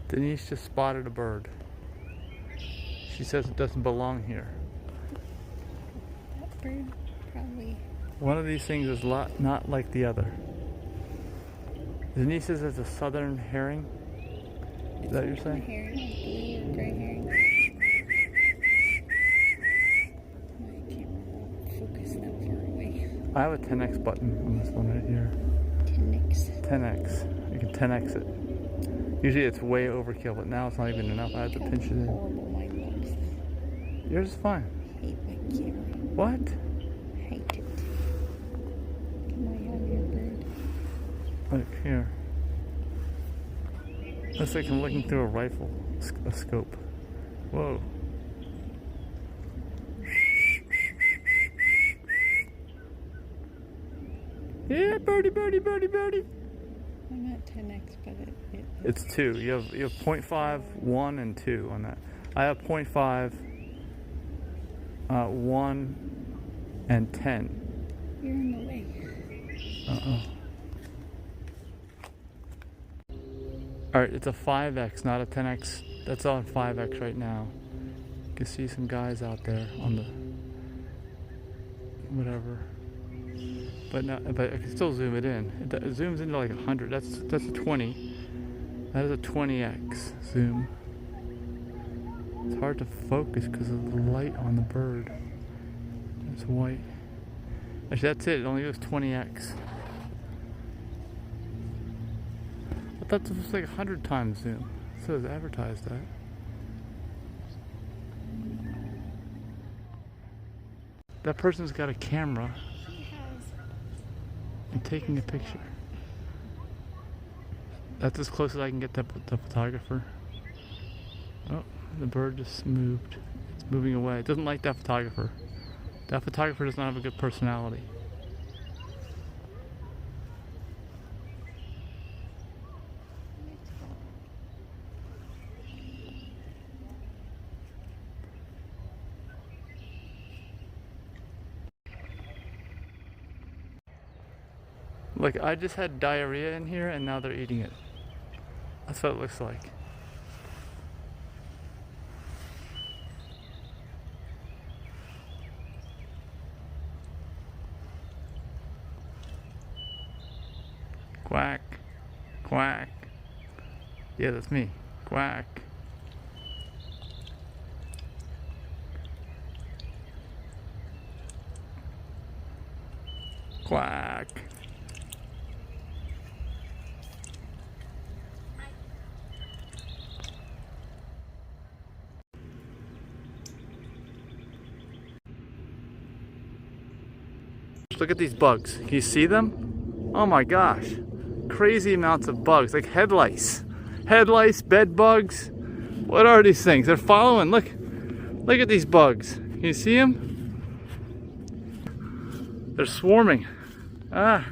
Denise just spotted a bird. She says it doesn't belong here. That bird probably... One of these things is not like the other. Denise says it's a southern herring. Is that what you're saying? Herring, blue or gray herring. My camera won't focus that far away. I have a 10x button on this one right here. 10x. 10x. You can 10x it. Usually it's way overkill, but now it's not even enough. I have to pinch it in. Horrible mine looks. Yours is fine. I hate my camera. What? I hate it. Can I have your bird? Look here. Looks like I'm looking through a rifle, a scope. Whoa. Yeah, birdie, birdie, birdie, birdie. I'm at 10x, but it's 2. You have 0.5, 1, and 2 on that. I have 0.5, 1, and 10. You're in the way. Alright, it's a 5x, not a 10x. That's on 5x right now. You can see some guys out there on the whatever. But I can still zoom it in. It zooms into like 100. That's a 20. That is a 20x zoom. It's hard to focus because of the light on the bird. It's white. Actually, that's it. It only goes 20x. I thought this was like 100 times zoom. So it's advertised that. That person's got a camera. I'm taking a picture. That's as close as I can get the photographer. Oh, the bird just moved. It's moving away. It doesn't like that photographer. That photographer does not have a good personality. Look, I just had diarrhea in here and now they're eating it. That's what it looks like. Quack, quack. Yeah, that's me. Quack. Quack. Look at these bugs. Can you see them? Oh my gosh. Crazy amounts of bugs, like head lice. Head lice, bed bugs. What are these things? They're following. Look at these bugs. Can you see them? They're swarming. Ah.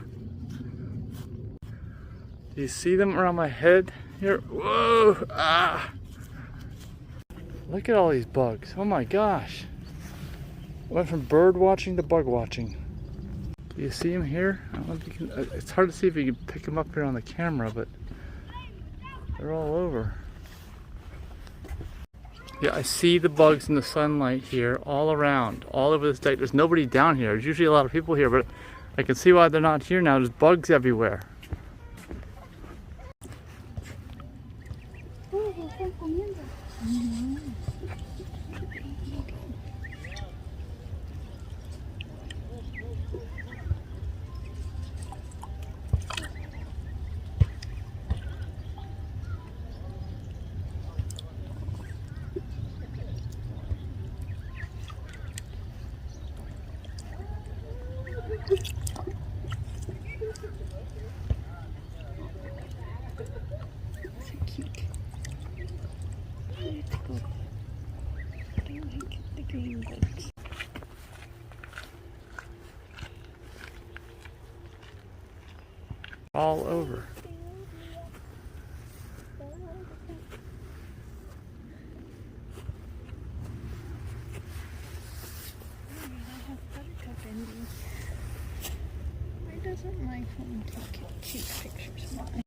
Do you see them around my head here? Whoa. Ah. Look at all these bugs. Oh my gosh. Went from bird watching to bug watching. Do you see him here? I don't know if you can, it's hard to see if you can pick him up here on the camera, but they're all over. Yeah, I see the bugs in the sunlight here all around, all over this deck. There's nobody down here. There's usually a lot of people here, but I can see why they're not here now. There's bugs everywhere. So cute. Let's go. I don't like the green bugs. All over. I have buttercup ending. Why doesn't my phone take cute pictures? Why?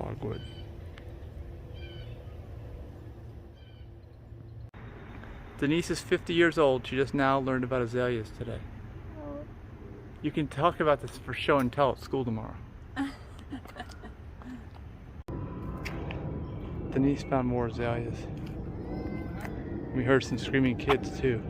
dogwood. Denise is 50 years old. She just now learned about azaleas today. Oh. You can talk about this for show and tell at school tomorrow. Denise found more azaleas. We heard some screaming kids too.